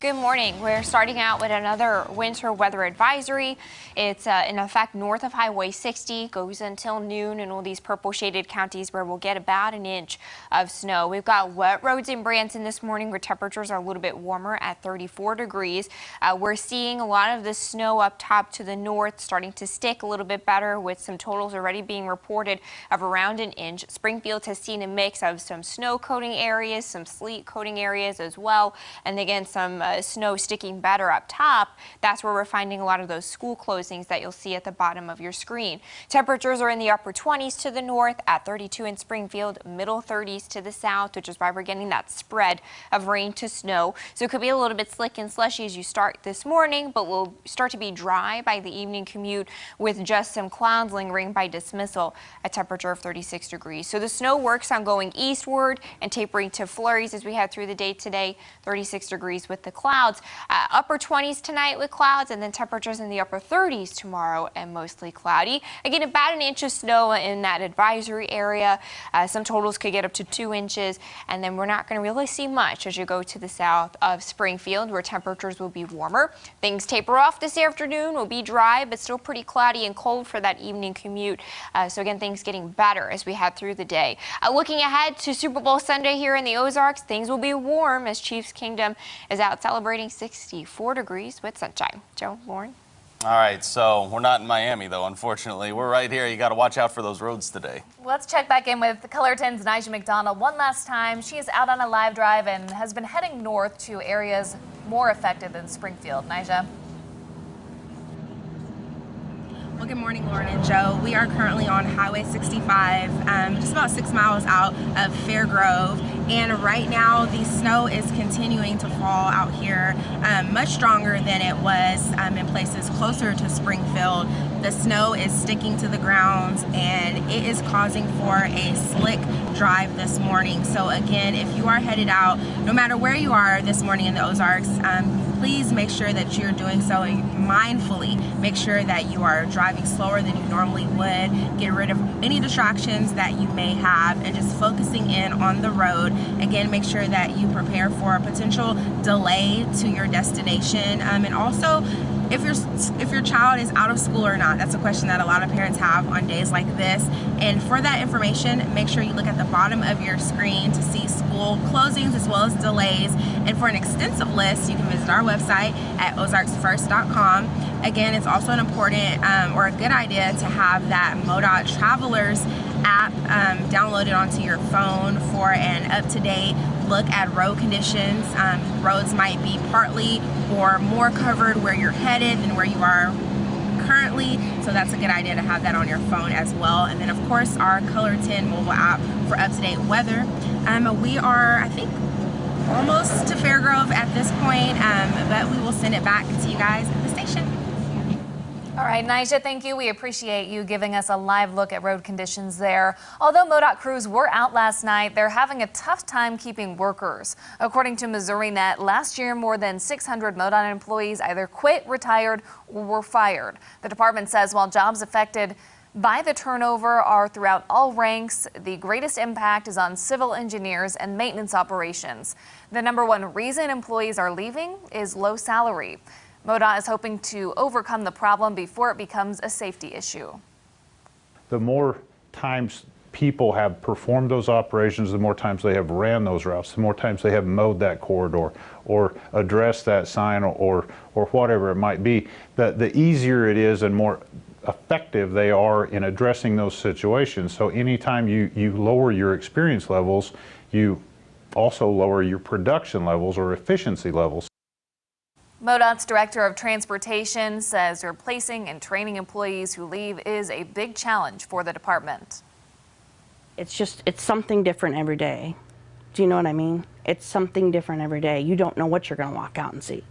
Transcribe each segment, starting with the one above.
Good morning. We're starting out with another winter weather advisory. It's in effect north of Highway 60, goes until noon in all these purple shaded counties where we'll get about an inch of snow. We've got wet roads in Branson this morning where temperatures are a little bit warmer at 34 degrees. We're seeing a lot of the snow up top to the north starting to stick a little bit better, with some totals already being reported of around an inch. Springfield has seen a mix of some snow coating areas, some sleet coating areas as well, and again some snow sticking better up top. That's where we're finding a lot of those school closings that you'll see at the bottom of your screen. Temperatures are in the upper 20s to the north at 32 in Springfield, middle 30s to the south, which is why we're getting that spread of rain to snow. So it could be a little bit slick and slushy as you start this morning, but will start to be dry by the evening commute with just some clouds lingering by dismissal, a temperature of 36 degrees. So the snow works on going eastward and tapering to flurries as we head through the day today. 36 degrees with the clouds. Upper 20s tonight with clouds, and then temperatures in the upper 30s tomorrow and mostly cloudy. Again, about an inch of snow in that advisory area. Some totals could get up to 2 inches, and then we're not going to really see much as you go to the south of Springfield, where temperatures will be warmer. Things taper off this afternoon, will be dry, but still pretty cloudy and cold for that evening commute. So again, things getting better as we head through the day. Looking ahead to Super Bowl Sunday here in the Ozarks, things will be warm as Chiefs Kingdom is out celebrating 64 degrees with sunshine. Joe, Lauren. All right, so we're not in Miami, though, unfortunately. We're right here. You got to watch out for those roads today. Let's check back in with Color 10's Nyjah McDonald one last time. She is out on a live drive and has been heading north to areas more affected than Springfield. Nyjah. Well, good morning, Lauren and Joe. We are currently on Highway 65, just about 6 miles out of Fairgrove, and right now the snow is continuing to fall out here, much stronger than it was in places closer to Springfield. The snow is sticking to the ground and it is causing for a slick drive this morning. So again, if you are headed out, no matter where you are this morning in the Ozarks, please make sure that you're doing so mindfully. Make sure that you are driving slower than you normally would. Get rid of any distractions that you may have and just focusing in on the road. Again, make sure that you prepare for a potential delay to your destination. And also, if your child is out of school or not, that's a question that a lot of parents have on days like this. And for that information, make sure you look at the bottom of your screen to see school closings as well as delays. And for an extensive list, you can visit our website at ozarksfirst.com. Again, it's also an important or a good idea to have that MoDOT Travelers app downloaded onto your phone for an up-to-date look at road conditions. Roads might be partly or more covered where you're headed than where you are currently, so that's a good idea to have that on your phone as well. And then of course our Color 10 mobile app for up-to-date weather. We are, I think, almost to Fairgrove at this point, but we will send it back to you guys at the station. All right, Nyjah, thank you. We appreciate you giving us a live look at road conditions there. Although MoDOT crews were out last night, they're having a tough time keeping workers. According to MissouriNet, last year more than 600 MoDOT employees either quit, retired, or were fired. The department says while jobs affected by the turnover are throughout all ranks, the greatest impact is on civil engineers and maintenance operations. The #1 reason employees are leaving is low salary. MoDOT is hoping to overcome the problem before it becomes a safety issue. The more times people have performed those operations, the more times they have ran those routes, the more times they have mowed that corridor or addressed that sign or whatever it might be, the easier it is and more effective they are in addressing those situations. So anytime you lower your experience levels, you also lower your production levels or efficiency levels. MoDOT's Director of Transportation says replacing and training employees who leave is a big challenge for the department. It's something different every day. Do you know what I mean? It's something different every day. You don't know what you're going to walk out and see.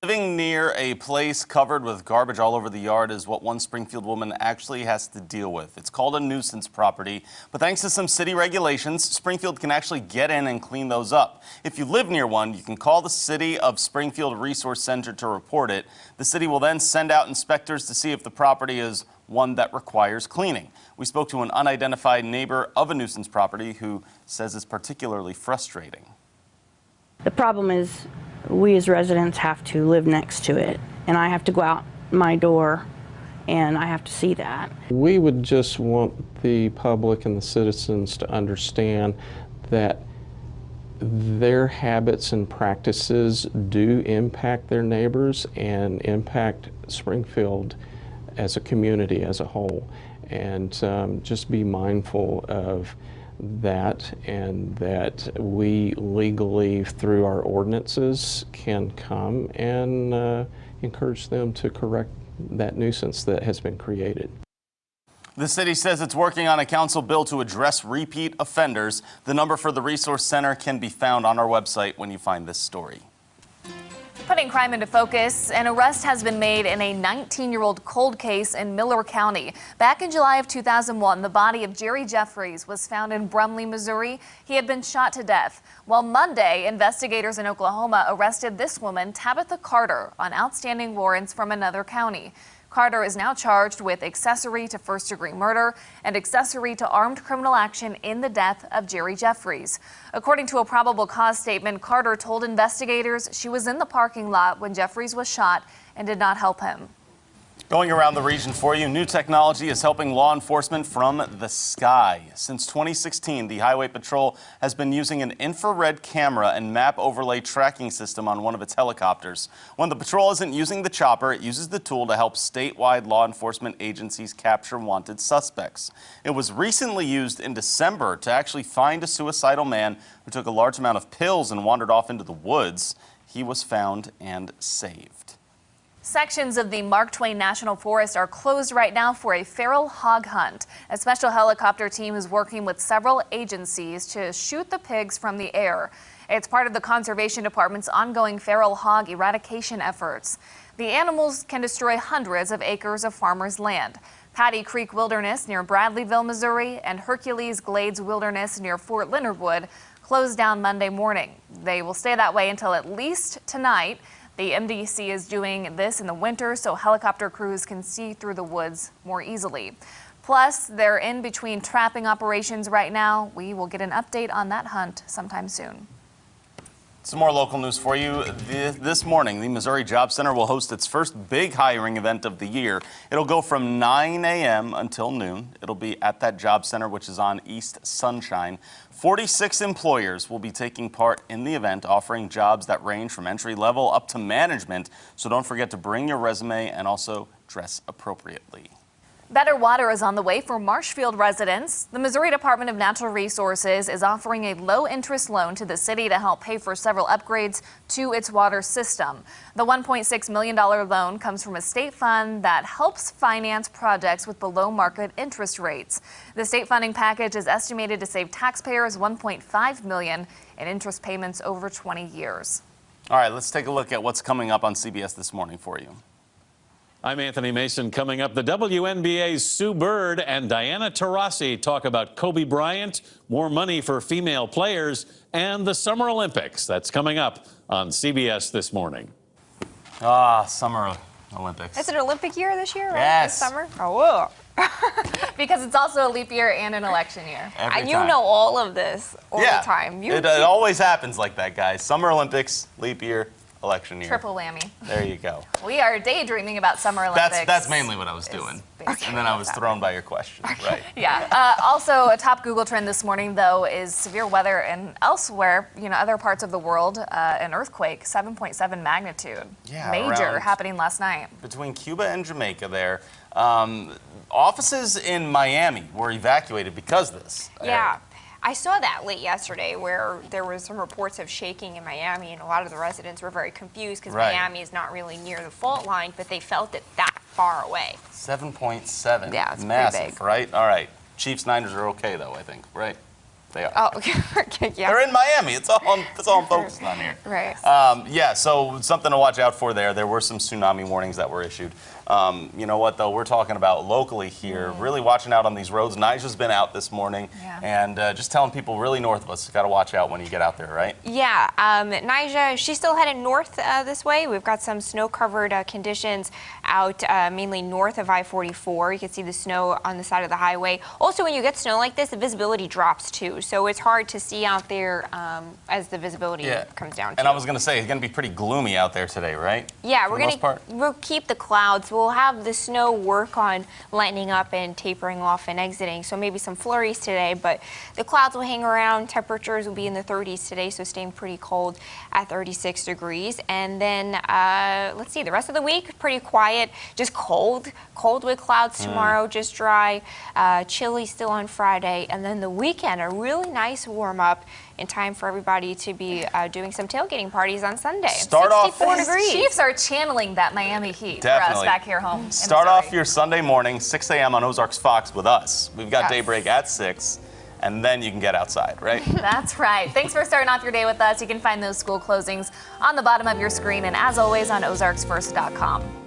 Living near a place covered with garbage all over the yard is what one Springfield woman actually has to deal with. It's called a nuisance property, but thanks to some city regulations, Springfield can actually get in and clean those up. If you live near one, you can call the City of Springfield Resource Center to report it. The city will then send out inspectors to see if the property is one that requires cleaning. We spoke to an unidentified neighbor of a nuisance property who says it's particularly frustrating. The problem is we as residents have to live next to it, and I have to go out my door and I have to see that. We would just want the public and the citizens to understand that their habits and practices do impact their neighbors and impact Springfield as a community as a whole. And just be mindful of that, and that we legally, through our ordinances, can come and encourage them to correct that nuisance that has been created. The city says it's working on a council bill to address repeat offenders. The number for the Resource Center can be found on our website when you find this story. Putting crime into focus, an arrest has been made in a 19-year-old cold case in Miller County. Back in July of 2001, the body of Jerry Jeffries was found in Brumley, Missouri. He had been shot to death. Well, Monday, investigators in Oklahoma arrested this woman, Tabitha Carter, on outstanding warrants from another county. Carter is now charged with accessory to first-degree murder and accessory to armed criminal action in the death of Jerry Jeffries. According to a probable cause statement, Carter told investigators she was in the parking lot when Jeffries was shot and did not help him. Going around the region for you, new technology is helping law enforcement from the sky. Since 2016, the Highway Patrol has been using an infrared camera and map overlay tracking system on one of its helicopters. When the patrol isn't using the chopper, it uses the tool to help statewide law enforcement agencies capture wanted suspects. It was recently used in December to actually find a suicidal man who took a large amount of pills and wandered off into the woods. He was found and saved. Sections of the Mark Twain National Forest are closed right now for a feral hog hunt. A special helicopter team is working with several agencies to shoot the pigs from the air. It's part of the Conservation Department's ongoing feral hog eradication efforts. The animals can destroy hundreds of acres of farmers' land. Patty Creek Wilderness near Bradleyville, Missouri, and Hercules Glades Wilderness near Fort Leonard Wood closed down Monday morning. They will stay that way until at least tonight. The MDC is doing this in the winter so helicopter crews can see through the woods more easily. Plus, they're in between trapping operations right now. We will get an update on that hunt sometime soon. Some more local news for you. This morning, the Missouri Job Center will host its first big hiring event of the year. It'll go from 9 a.m. until noon. It'll be at that Job Center, which is on East Sunshine. 46 employers will be taking part in the event, offering jobs that range from entry level up to management. So don't forget to bring your resume and also dress appropriately. Better water is on the way for Marshfield residents. The Missouri Department of Natural Resources is offering a low-interest loan to the city to help pay for several upgrades to its water system. The $1.6 million loan comes from a state fund that helps finance projects with below-market interest rates. The state funding package is estimated to save taxpayers $1.5 million in interest payments over 20 years. All right, let's take a look at what's coming up on CBS This Morning for you. I'm Anthony Mason. Coming up, the WNBA's Sue Bird and Diana Taurasi talk about Kobe Bryant, more money for female players, and the Summer Olympics. That's coming up on CBS This Morning. Summer Olympics. Is it Olympic year this year? Right? Yes. This summer? Oh, whoa. Because it's also a leap year and an election year. Every You time. know all of this all the time. It always happens like that, guys. Summer Olympics, leap year, election year. Triple whammy. There you go. We are daydreaming about Summer Olympics. That's mainly what I was doing. And then I was thrown by your question. Right. Yeah. Also, a top Google trend this morning, though, is severe weather and elsewhere, other parts of the world, an earthquake, 7.7 magnitude. Yeah, Major around- happening last night. Between Cuba and Jamaica there, offices in Miami were evacuated because of this. Yeah. I saw that late yesterday where there was some reports of shaking in Miami, and a lot of the residents were very confused because Right. Miami is not really near the fault line, but they felt it that far away. 7.7. Yeah, it's pretty massive, big. Right? All right. Chiefs Niners are okay though, I think. Right? They are. Oh, okay. Yeah. They're in Miami. It's all I'm focused on here. Right. Yeah, so something to watch out for there. There were some tsunami warnings that were issued. You know what, though? We're talking about locally here, really watching out on these roads. Nija's been out this morning, and just telling people really north of us, got to watch out when you get out there, right? Yeah, Nija, she's still headed north this way. We've got some snow-covered conditions out mainly north of I-44. You can see the snow on the side of the highway. Also, when you get snow like this, the visibility drops too, so it's hard to see out there as the visibility comes down. And I was going to say, it's going to be pretty gloomy out there today, right? Yeah, we'll keep the clouds. We'll have the snow work on lightening up and tapering off and exiting, so maybe some flurries today, but the clouds will hang around. Temperatures will be in the 30s today, so staying pretty cold at 36 degrees. And then, let's see, the rest of the week, pretty quiet, just cold with clouds tomorrow, just dry, chilly still on Friday, and then the weekend, a really nice warm up in time for everybody to be doing some tailgating parties on Sunday. 64 degrees. Chiefs are channeling that Miami heat for us back here home. Start off your Sunday morning, 6 a.m. on Ozarks Fox with us. We've got Daybreak at 6, and then you can get outside, right? That's right. Thanks for starting off your day with us. You can find those school closings on the bottom of your screen, and as always on ozarksfirst.com.